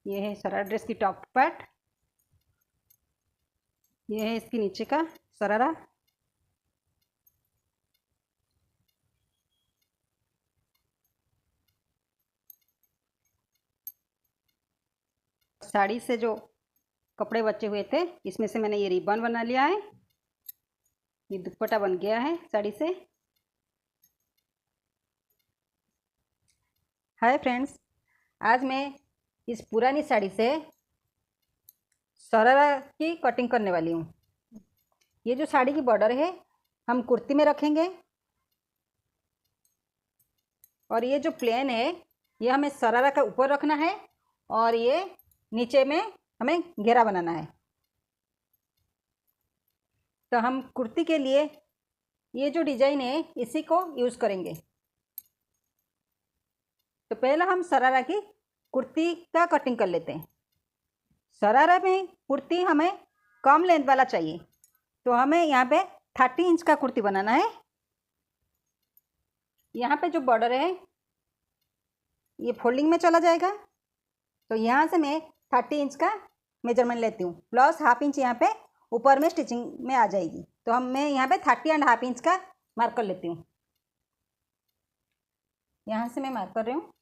ये है शरारा ड्रेस की टॉप पार्ट, ये है इसके नीचे का शरारा। साड़ी से जो कपड़े बचे हुए थे इसमें से मैंने ये रिबन बना लिया है, ये दुपट्टा बन गया है साड़ी से। हाय फ्रेंड्स, आज मैं इस पुरानी साड़ी से शरारा की कटिंग करने वाली हूँ। ये जो साड़ी की बॉर्डर है हम कुर्ती में रखेंगे, और ये जो प्लेन है ये हमें शरारा का ऊपर रखना है, और ये नीचे में हमें घेरा बनाना है। तो हम कुर्ती के लिए ये जो डिजाइन है इसी को यूज़ करेंगे। तो पहला हम शरारा की कुर्ती का कटिंग कर लेते हैं। शरारा में कुर्ती हमें कम लेंथ वाला चाहिए, तो हमें यहाँ पे 30 इंच का कुर्ती बनाना है। यहाँ पे जो बॉर्डर है ये फोल्डिंग में चला जाएगा, तो यहाँ से मैं 30 इंच का मेजरमेंट लेती हूँ, प्लस हाफ इंच यहाँ पे ऊपर में स्टिचिंग में आ जाएगी। तो मैं यहाँ पे 30.5 इंच का मार्क कर लेती हूँ। यहाँ से मैं मार्क कर रही हूँ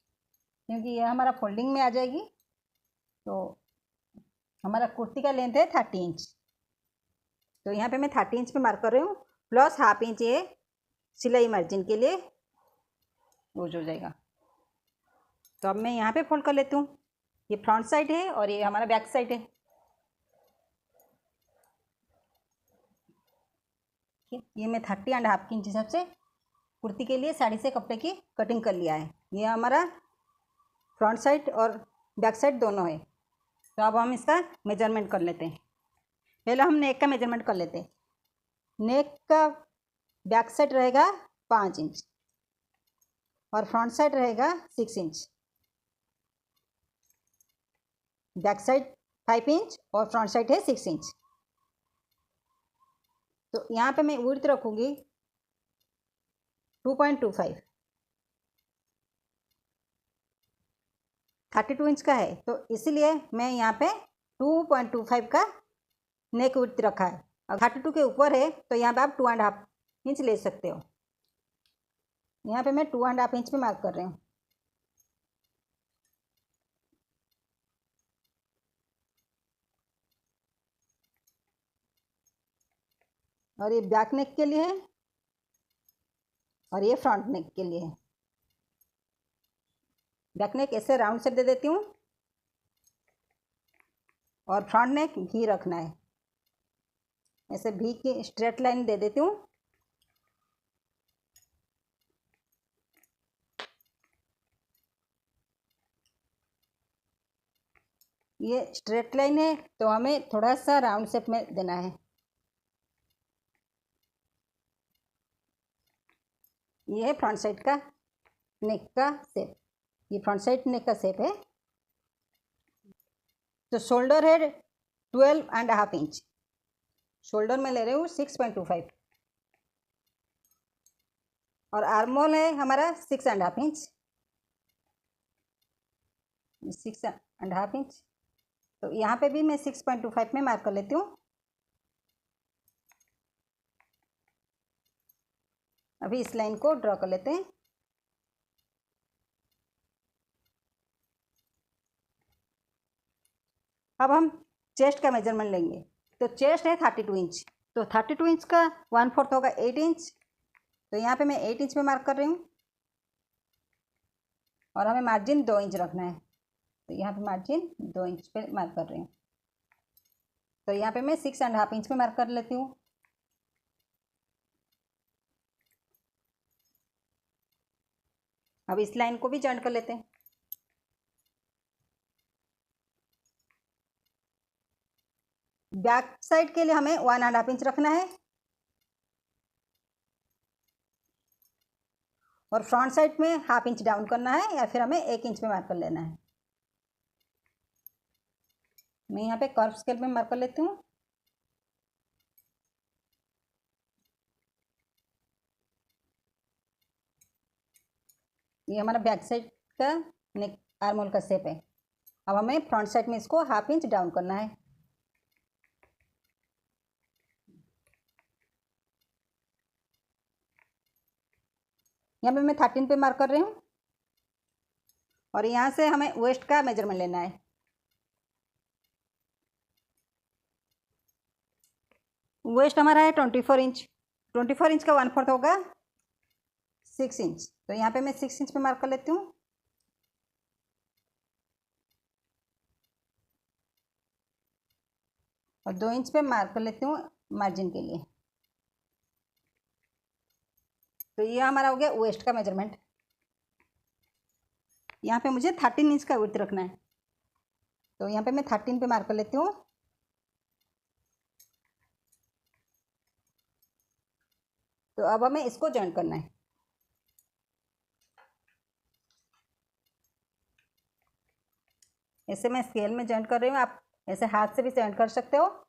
क्योंकि यह हमारा फोल्डिंग में आ जाएगी। तो हमारा कुर्ती का लेंथ है 30 इंच, तो यहाँ पे मैं 30 इंच पे मार्क कर रही हूँ, प्लस हाफ इंच ये सिलाई मार्जिन के लिए यूज हो जाएगा। तो अब मैं यहाँ पे फोल्ड कर लेती हूँ। ये फ्रंट साइड है और ये हमारा बैक साइड है। ये मैं 30.5 इंच हिसाब से कुर्ती के लिए साड़ी से कपड़े की कटिंग कर लिया है। ये हमारा फ्रंट साइड और बैक साइड दोनों है। तो अब हम इसका मेजरमेंट कर लेते हैं। पहले हम नेक का मेजरमेंट कर लेते हैं। नेक का बैक साइड रहेगा 5 इंच और फ्रंट साइड रहेगा 6 इंच। बैक साइड 5 इंच और फ्रंट साइड है 6 इंच। तो यहाँ पे मैं विड्थ रखूँगी 2.25। 32 इंच का है तो इसीलिए मैं यहाँ पे 2.25 का नेक विड्थ रखा है। और 32 के ऊपर है तो यहाँ पे आप 2.5 इंच ले सकते हो। यहाँ पे मैं 2.5 इंच पे मार्क कर रही हूँ। और ये बैक नेक के लिए है और ये फ्रंट नेक के लिए है। बैक नेक ऐसे राउंड शेप दे देती हूँ और फ्रंट नेक भी रखना है, ऐसे भी की स्ट्रेट लाइन दे देती हूँ। ये स्ट्रेट लाइन है तो हमें थोड़ा सा राउंड शेप में देना है। ये है फ्रंट साइड का नेक का शेप, ये फ्रंट साइड नेक का शेप है। तो शोल्डर है 12.5 इंच, शोल्डर में ले रही हूँ 6.25 और आर्मोल है हमारा 6.5 इंच, 6.5 इंच। तो यहाँ पे भी मैं 6.25 में मार्क कर लेती हूँ। अभी इस लाइन को ड्रॉ कर लेते हैं। अब हम चेस्ट का मेजरमेंट लेंगे। तो चेस्ट है 32 इंच, तो 32 इंच का 1/4 होगा 8 इंच। तो यहाँ पे मैं 8 इंच में मार्क कर रही हूँ और हमें मार्जिन 2 इंच रखना है। तो यहाँ पे मार्जिन 2 इंच पे मार्क कर रही हूँ। तो यहाँ पे मैं 6.5 इंच पे मार्क कर लेती हूँ। अब इस लाइन को भी जॉइंट कर लेते हैं। बैक साइड के लिए हमें 1.5 इंच रखना है और फ्रंट साइड में हाफ इंच डाउन करना है या फिर हमें 1 इंच पे मार्क कर लेना है। मैं यहाँ पे कर्व स्केल में मार्क कर लेती हूँ। ये हमारा बैक साइड का नेक आर्मोल का शेप है। अब हमें फ्रंट साइड में इसको 1/2 इंच डाउन करना है। यहाँ पे मैं 13 पे मार्क कर रही हूँ और यहाँ से हमें वेस्ट का मेजरमेंट लेना है। वेस्ट हमारा है 24 इंच। 24 इंच का 1/4 होगा 6 इंच। तो यहाँ पे मैं 6 इंच पे मार्क कर लेती हूँ। और 2 इंच पे मार्क कर लेती हूँ मार्जिन के लिए। तो ये हमारा हो गया वेस्ट का मेजरमेंट। यहाँ पे मुझे 13 इंच का विड्थ रखना है। तो यहाँ पे मैं 13 पे मार्क कर लेती हूँ। तो अब हमें इसको जॉइंट करना है। ऐसे मैं स्केल में जॉइंट कर रही हूँ, आप ऐसे हाथ से भी जॉइंट कर सकते हो।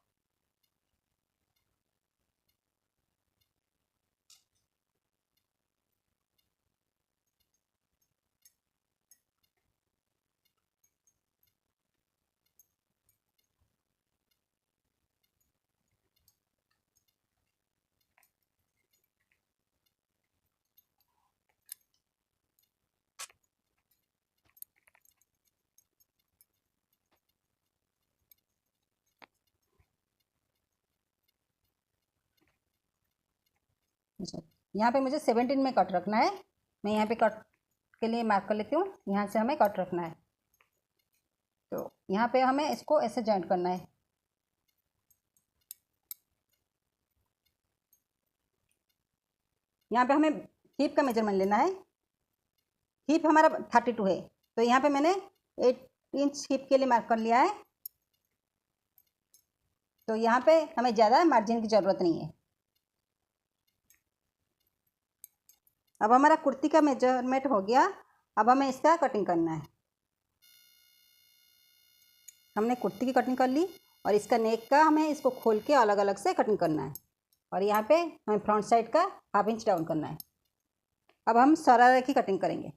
यहाँ पे मुझे 17 में कट रखना है। मैं यहाँ पे कट के लिए मार्क कर लेती हूँ। यहाँ से हमें कट रखना है। तो यहाँ पे हमें इसको ऐसे जॉइंट करना है। यहाँ पे हमें हिप का मेजरमेंट लेना है। हिप हमारा 32 है। तो यहाँ पे मैंने 8 इंच हिप के लिए मार्क कर लिया है। तो यहाँ पे हमें ज़्यादा मार्जिन की ज़रूरत नहीं है। अब हमारा कुर्ती का मेजरमेंट हो गया। अब हमें इसका कटिंग करना है। हमने कुर्ती की कटिंग कर ली और इसका नेक का हमें इसको खोल के अलग अलग से कटिंग करना है। और यहाँ पे हमें फ्रंट साइड का 1/2 इंच डाउन करना है। अब हम शरारा की कटिंग करेंगे।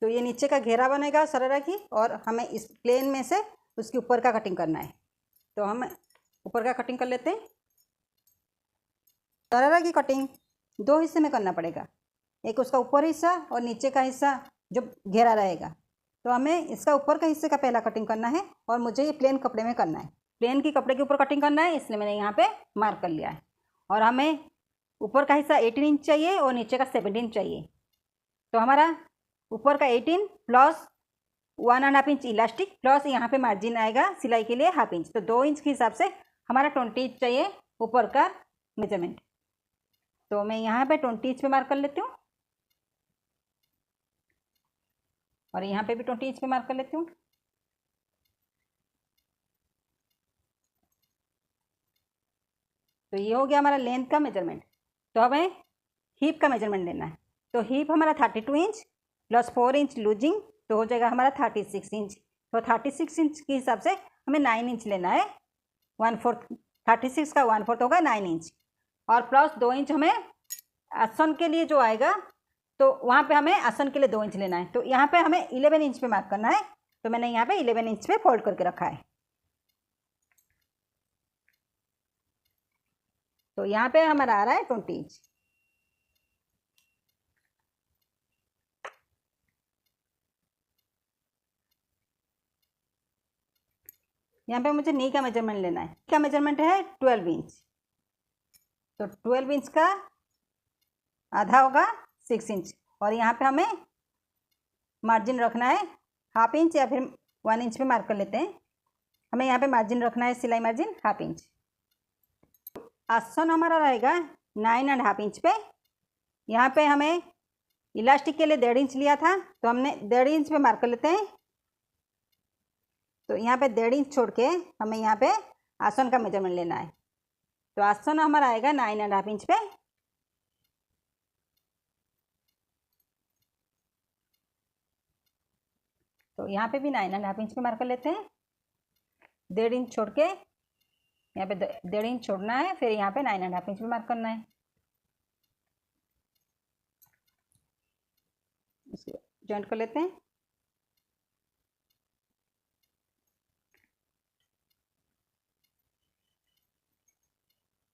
तो ये नीचे का घेरा बनेगा शरारा की, और हमें इस प्लेन में से उसके ऊपर का कटिंग करना है। तो हम ऊपर का कटिंग कर लेते हैं। शरारा की कटिंग 2 हिस्से में करना पड़ेगा, एक उसका ऊपर हिस्सा और नीचे का हिस्सा जो घेरा रहेगा। तो हमें इसका ऊपर का हिस्से का पहला कटिंग करना है और मुझे ये प्लेन कपड़े में करना है। प्लेन की कपड़े के ऊपर कटिंग करना है, इसलिए मैंने यहाँ पे मार्क कर लिया है। और हमें ऊपर का हिस्सा 18 इंच चाहिए और नीचे का 17 चाहिए। तो हमारा ऊपर का 18 प्लस 1.5 इंच इलास्टिक प्लस यहाँ पे मार्जिन आएगा सिलाई के लिए 1/2 इंच। तो 2 इंच के हिसाब से हमारा 20 इंच चाहिए ऊपर का मेजरमेंट। तो मैं यहाँ पे 20 इंच पे मार्क कर लेती हूँ और यहाँ पे भी 20 इंच पे मार्क कर लेती हूँ। तो ये हो गया हमारा लेंथ का मेजरमेंट। तो हमें हिप का मेजरमेंट लेना है। तो हिप हमारा 32 इंच प्लस 4 इंच लूजिंग, तो हो जाएगा हमारा 36 इंच। तो 36 इंच के हिसाब से हमें 9 इंच लेना है। 1/4 36 का 1/4 होगा 9 इंच। और प्लस 2 इंच हमें आसन के लिए जो आएगा, तो वहाँ पे हमें आसन के लिए 2 इंच लेना है। तो यहाँ पे हमें 11 इंच पे मार्क करना है। तो मैंने यहाँ पे 11 इंच पे फोल्ड करके रखा है। तो यहाँ पे हमारा आ रहा है 20 इंच। यहाँ पे मुझे नी का मेजरमेंट लेना है। नी का मेजरमेंट है 12 इंच। तो 12 इंच का आधा होगा 6 इंच। और यहाँ पे हमें मार्जिन रखना है 1/2 इंच या फिर 1 इंच पे मार्क कर लेते हैं। हमें यहाँ पे मार्जिन रखना है, सिलाई मार्जिन 1/2 इंच। आसन हमारा रहेगा 9.5 इंच पे। यहाँ पे हमें इलास्टिक के लिए 1.5 इंच लिया था, तो हमने 1.5 इंच पे मार्क कर लेते हैं। तो यहाँ पे 1.5 इंच छोड़ के हमें यहाँ पे आसन का मेजरमेंट लेना है। तो आसन हमारा आएगा 9.5 इंच पे। तो यहाँ पे भी 9.5 इंच पे मार्क कर लेते हैं। 1.5 इंच छोड़ के यहाँ पे 1.5 इंच छोड़ना है, फिर यहाँ पे 9.5 इंच पे मार्क करना है। इसको जॉइंट कर लेते हैं।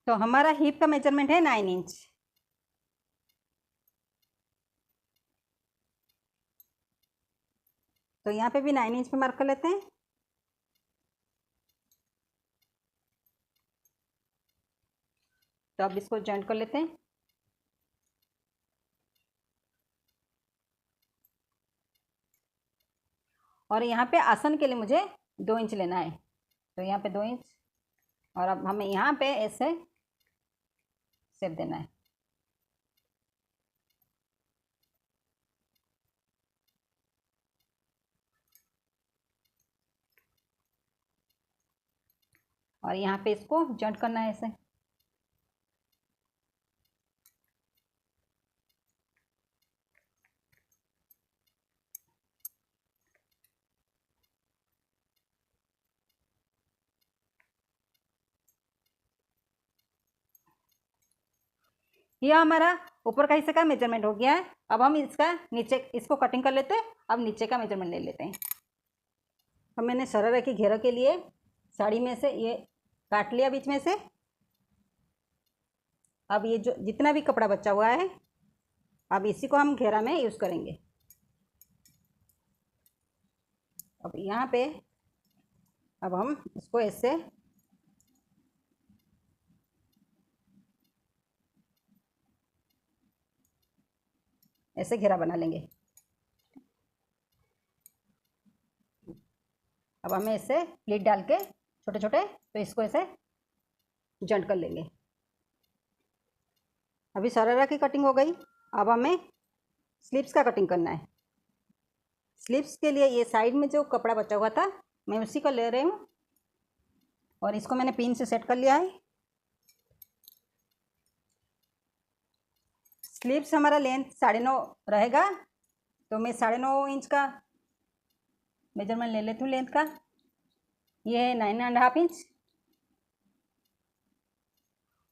तो हमारा हिप का मेजरमेंट है 9 इंच। तो यहाँ पे भी 9 इंच पे मार्क कर लेते हैं। तो अब इसको जॉइंट कर लेते हैं। और यहाँ पे आसन के लिए मुझे 2 इंच लेना है। तो यहाँ पे 2 इंच, और अब हमें यहाँ पे ऐसे शेप देना है। और यहाँ पे इसको जॉइंट करना है ऐसे। यह हमारा ऊपर का हिस्से का मेजरमेंट हो गया है। अब हम इसका नीचे इसको कटिंग कर लेते हैं। अब नीचे का मेजरमेंट ले लेते हैं। अब मैंने शरारा की घेरा के लिए साड़ी में से ये काट लिया बीच में से। अब ये जो जितना भी कपड़ा बचा हुआ है, अब इसी को हम घेरा में यूज़ करेंगे। अब यहाँ पे अब हम इसको ऐसे ऐसे घेरा बना लेंगे। अब हमें ऐसे प्लीट डाल के छोटे छोटे, तो इसको ऐसे जॉइंट कर लेंगे। अभी शरारा की कटिंग हो गई। अब हमें स्लीव्स का कटिंग करना है। स्लीव्स के लिए ये साइड में जो कपड़ा बचा हुआ था, मैं उसी को ले रही हूँ और इसको मैंने पिन से सेट कर लिया है। स्लीव्स हमारा लेंथ 9.5 रहेगा, तो मैं 9.5 इंच का मेजरमेंट ले लेती हूँ लेंथ का। ये है 9.5 इंच।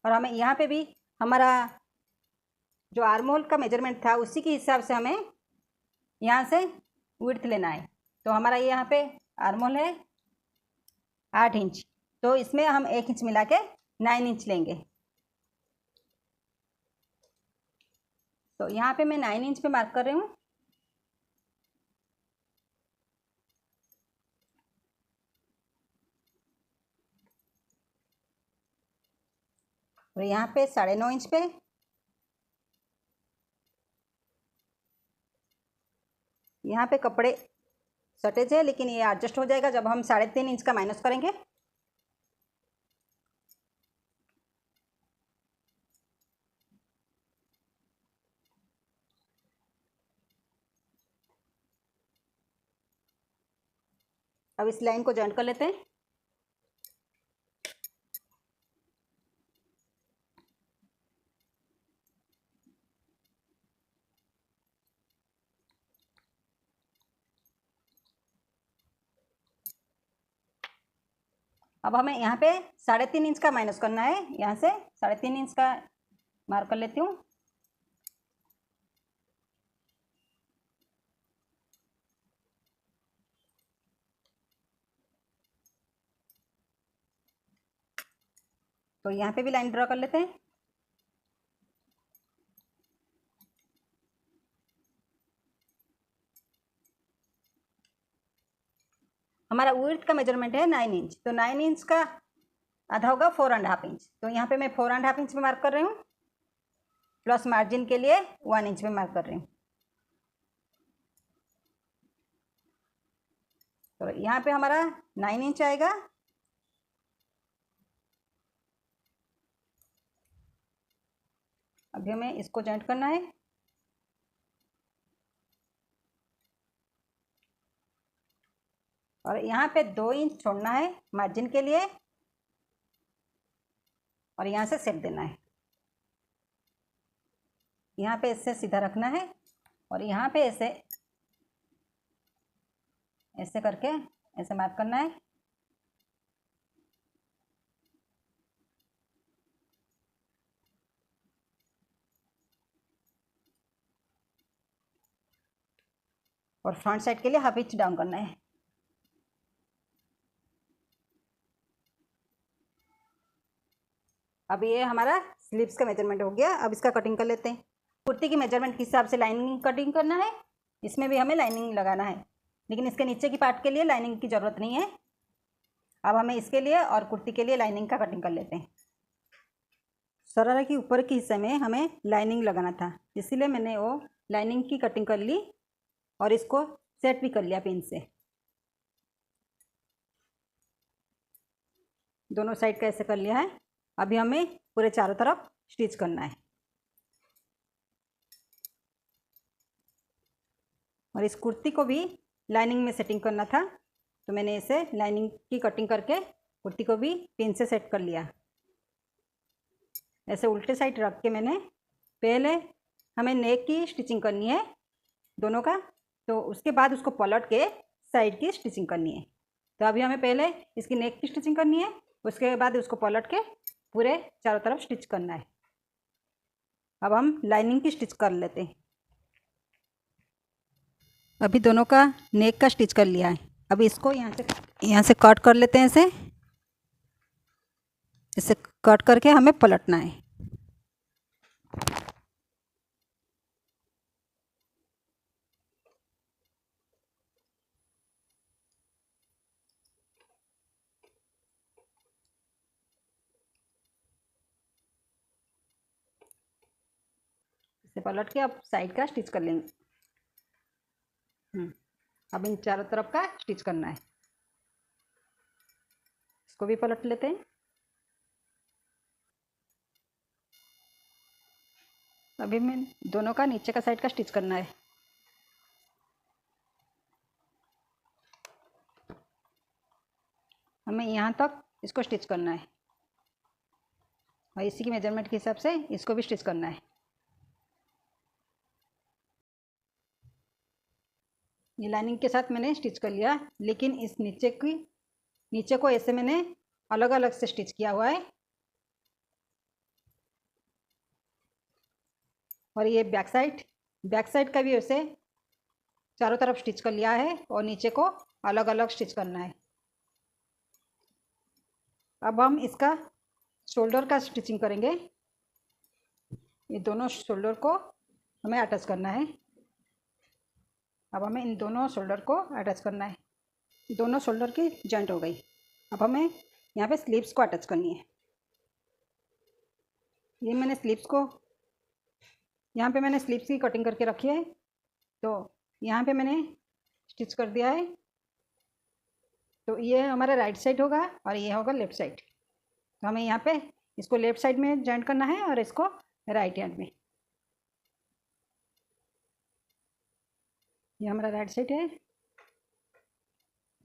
और हमें यहाँ पे भी हमारा जो आर्म होल का मेजरमेंट था उसी के हिसाब से हमें यहाँ से विड्थ लेना है। तो हमारा ये यहाँ पे आर्म होल है 8 इंच, तो इसमें हम 1 इंच मिला के 9 इंच लेंगे। तो यहाँ पे मैं 9 इंच पे मार्क कर रही हूँ। और यहाँ पे 9.5 इंच पे, यहाँ पे कपड़े सटेज है, लेकिन ये एडजस्ट हो जाएगा जब हम 3.5 इंच का माइनस करेंगे। अब इस लाइन को जॉइंट कर लेते हैं। अब हमें यहाँ पे 3.5 इंच का माइनस करना है। यहाँ से 3.5 इंच का मार्क कर लेती हूँ। तो यहाँ पे भी लाइन ड्रॉ कर लेते हैं। हमारा विड्थ का मेजरमेंट है 9 इंच, तो 9 इंच का आधा होगा 4.5 इंच। तो यहाँ पे मैं 4.5 इंच में मार्क कर रही हूँ, प्लस मार्जिन के लिए 1 इंच में मार्क कर रही हूँ। तो यहाँ पे हमारा 9 इंच आएगा। अभी हमें इसको जॉइंट करना है। और यहाँ पे 2 इंच छोड़ना है मार्जिन के लिए, और यहाँ से सेट देना है। यहाँ पे इससे सीधा रखना है, और यहाँ पे ऐसे ऐसे करके ऐसे मार्क करना है। और फ्रंट साइड के लिए हाफ इंच डाउन करना है। अब ये हमारा स्लीव्स का मेजरमेंट हो गया। अब इसका कटिंग कर लेते हैं। कुर्ती की मेजरमेंट के हिसाब से लाइनिंग कटिंग करना है। इसमें भी हमें लाइनिंग लगाना है, लेकिन इसके नीचे की पार्ट के लिए लाइनिंग की ज़रूरत नहीं है। अब हमें इसके लिए और कुर्ती के लिए लाइनिंग का कटिंग कर लेते हैं। शरारा के ऊपर के हिस्से में हमें लाइनिंग लगाना था, इसीलिए मैंने वो लाइनिंग की कटिंग कर ली और इसको सेट भी कर लिया पिन से। दोनों साइड का ऐसे कर लिया है। अभी हमें पूरे चारों तरफ स्टिच करना है और इस कुर्ती को भी लाइनिंग में सेटिंग करना था, तो मैंने इसे लाइनिंग की कटिंग करके कुर्ती को भी पिन से सेट कर लिया। ऐसे उल्टे साइड रख के मैंने पहले हमें नेक की स्टिचिंग करनी है दोनों का, तो उसके बाद उसको पलट के साइड की स्टिचिंग करनी है। तो अभी हमें पहले इसकी नेक की स्टिचिंग करनी है, उसके बाद उसको पलट के पूरे चारों तरफ स्टिच करना है। अब हम लाइनिंग की स्टिच कर लेते हैं। अभी दोनों का नेक का स्टिच कर लिया है। अभी इसको यहाँ से कट कर लेते हैं। इसे कट करके हमें पलटना है। इसे पलट के अब साइड का स्टिच कर लेंगे। अब इन चारों तरफ का स्टिच करना है। इसको भी पलट लेते हैं। अभी मैं दोनों का नीचे का साइड का स्टिच करना है। हमें यहाँ तक इसको स्टिच करना है और इसी की मेजरमेंट के हिसाब से इसको भी स्टिच करना है। ये लाइनिंग के साथ मैंने स्टिच कर लिया, लेकिन इस नीचे को ऐसे मैंने अलग अलग से स्टिच किया हुआ है। और ये बैक साइड का भी ऐसे चारों तरफ स्टिच कर लिया है और नीचे को अलग अलग स्टिच करना है। अब हम इसका शोल्डर का स्टिचिंग करेंगे। ये दोनों शोल्डर को हमें अटैच करना है। अब हमें इन दोनों शोल्डर को अटैच करना है। दोनों शोल्डर की जॉइंट हो गई। अब हमें यहाँ पे स्लीव्स को अटैच करनी है। ये मैंने स्लीव्स को यहाँ पे मैंने स्लीव्स की कटिंग करके रखी है, तो यहाँ पे मैंने स्टिच कर दिया है। तो ये हमारा राइट साइड होगा और ये होगा लेफ़्ट साइड। तो हमें यहाँ पे इसको लेफ़्ट साइड में जॉइंट करना है और इसको राइट हैंड में। ये हमारा राइट साइड है।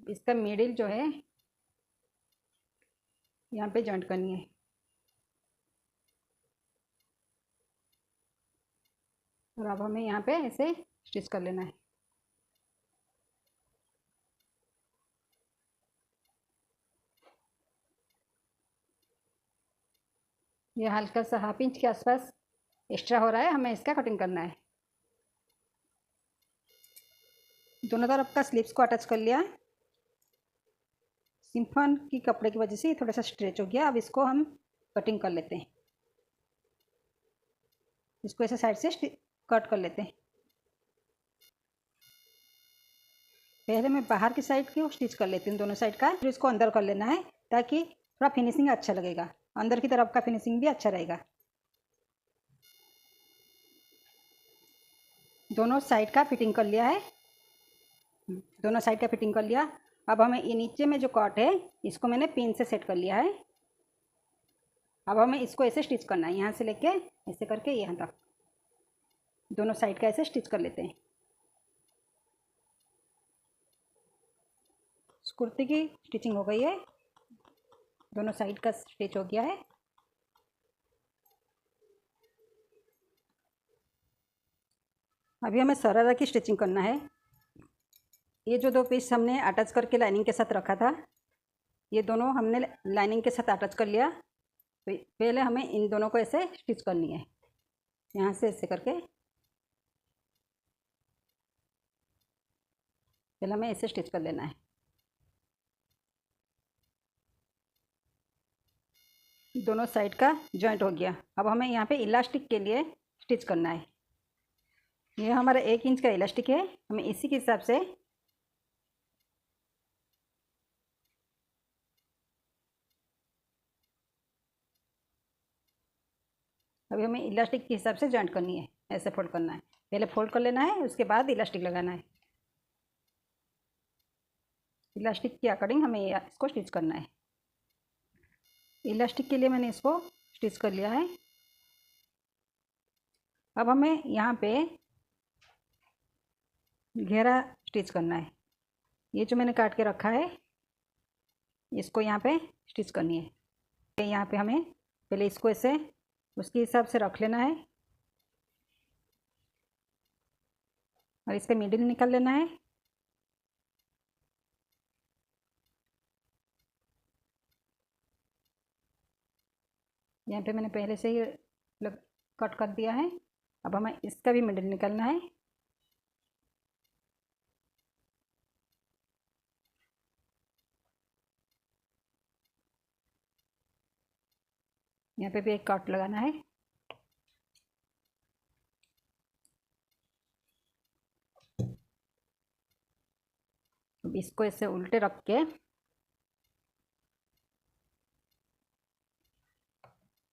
इसका मिडिल जो है यहाँ पे जॉइंट करनी है। और अब हमें यहाँ पे ऐसे स्टिच कर लेना है। ये हल्का सा 1/2 इंच के आसपास एक्स्ट्रा हो रहा है, हमें इसका कटिंग करना है। दोनों तरफ का स्लीव्स को अटैच कर लिया। सिंपल की कपड़े की वजह से थोड़ा सा स्ट्रेच हो गया। अब इसको हम कटिंग कर लेते हैं। इसको ऐसे साइड से कट कर लेते हैं। पहले मैं बाहर की साइड की स्टिच कर लेती हूँ दोनों साइड का, फिर इसको अंदर कर लेना है ताकि थोड़ा फिनिशिंग अच्छा लगेगा। अंदर की तरफ का फिनिशिंग भी अच्छा रहेगा। दोनों साइड का फिटिंग कर लिया है। दोनों साइड का फिटिंग कर लिया। अब हमें ये नीचे में जो कट है इसको मैंने पिन से सेट कर लिया है। अब हमें इसको ऐसे स्टिच करना है, यहाँ से लेके ऐसे करके यहाँ तक दोनों साइड का ऐसे स्टिच कर लेते हैं। कुर्ती की स्टिचिंग हो गई है। दोनों साइड का स्टिच हो गया है। अभी हमें शरारा की स्टिचिंग करना है। ये जो 2 पीस हमने अटैच करके लाइनिंग के साथ रखा था, ये दोनों हमने लाइनिंग के साथ अटैच कर लिया। तो पहले हमें इन दोनों को ऐसे स्टिच करनी है, यहाँ से ऐसे करके पहले हमें ऐसे स्टिच कर लेना है। दोनों साइड का जॉइंट हो गया। अब हमें यहाँ पे इलास्टिक के लिए स्टिच करना है। ये हमारा 1 इंच का इलास्टिक है, हमें इसी के हिसाब से अभी हमें इलास्टिक के हिसाब से जॉइंट करनी है। ऐसे फोल्ड करना है, पहले फोल्ड कर लेना है, उसके बाद इलास्टिक लगाना है। इलास्टिक के अकॉर्डिंग हमें इसको स्टिच करना है। इलास्टिक के लिए मैंने इसको स्टिच कर लिया है। अब हमें यहाँ पे घेरा स्टिच करना है। ये जो मैंने काट के रखा है इसको यहाँ पे स्टिच करनी है। यहाँ पे हमें पहले इसको ऐसे उसके हिसाब से रख लेना है और इसका मिडिल निकाल लेना है। यहाँ पे मैंने पहले से ही कट कर दिया है। अब हमें इसका भी मिडिल निकालना है। यहाँ पे भी एक कट लगाना है। अब इसको ऐसे उल्टे रख के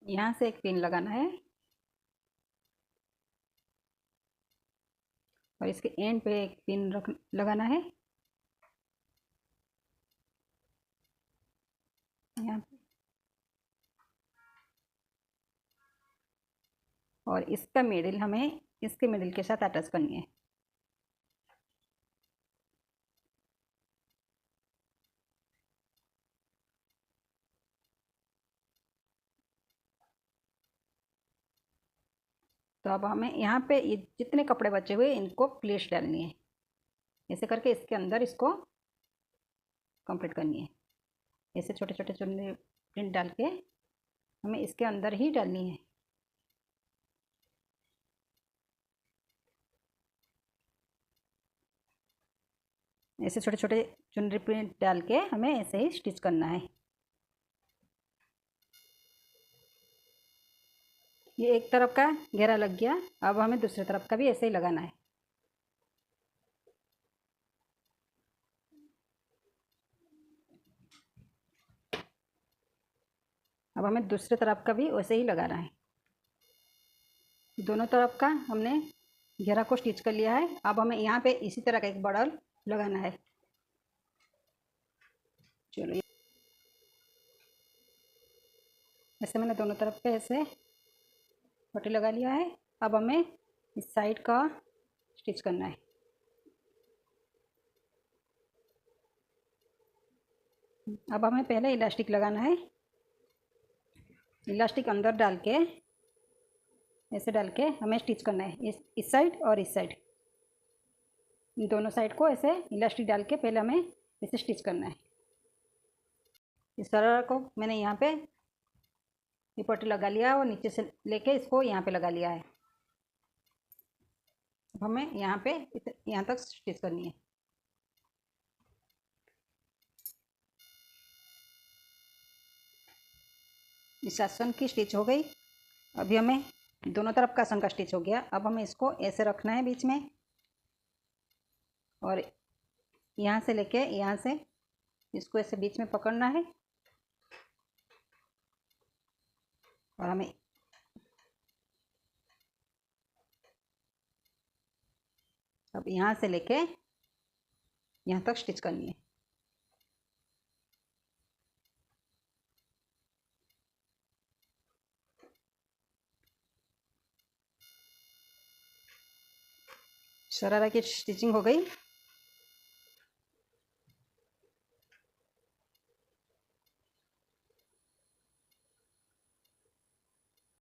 यहाँ से एक पिन लगाना है और इसके एंड पे एक पिन लगाना है। यहाँ पे और इसका मिडिल हमें इसके मिडिल के साथ अटैच करनी है। तो अब हमें यहाँ पे ये जितने कपड़े बचे हुए इनको प्लेट्स डालनी है। ऐसे करके इसके अंदर इसको कंप्लीट करनी है। ऐसे छोटे छोटे चुन्नी प्रिंट डाल के हमें इसके अंदर ही डालनी है। ऐसे छोटे छोटे चुनरी प्रिंट डाल के हमें ऐसे ही स्टिच करना है। ये एक तरफ का घेरा लग गया, अब हमें दूसरी तरफ का भी ऐसे ही लगाना है। अब हमें दूसरी तरफ का भी वैसे ही लगाना है। दोनों तरफ का हमने घेरा को स्टिच कर लिया है। अब हमें यहाँ पे इसी तरह का एक बॉर्डर लगाना है। चलो ऐसे मैंने दोनों तरफ पे ऐसे पट्टी लगा लिया है। अब हमें इस साइड का स्टिच करना है। अब हमें पहले इलास्टिक लगाना है। इलास्टिक अंदर डाल के ऐसे डाल के हमें स्टिच करना है, इस साइड और इस साइड, दोनों साइड को ऐसे इलास्टिक डाल के पहले हमें इसे स्टिच करना है। इस तरह को मैंने यहाँ पे ये पट्टी लगा लिया और नीचे से लेके इसको यहाँ पे लगा लिया है। अब हमें यहाँ पे यहाँ तक स्टिच करनी है। इस आसन की स्टिच हो गई। अभी हमें दोनों तरफ का आसन का स्टिच हो गया। अब हमें इसको ऐसे रखना है बीच में और यहाँ से लेके यहाँ से इसको ऐसे बीच में पकड़ना है और हमें अब यहाँ से लेके यहाँ तक स्टिच करनी है। शरारा की स्टिचिंग हो गई।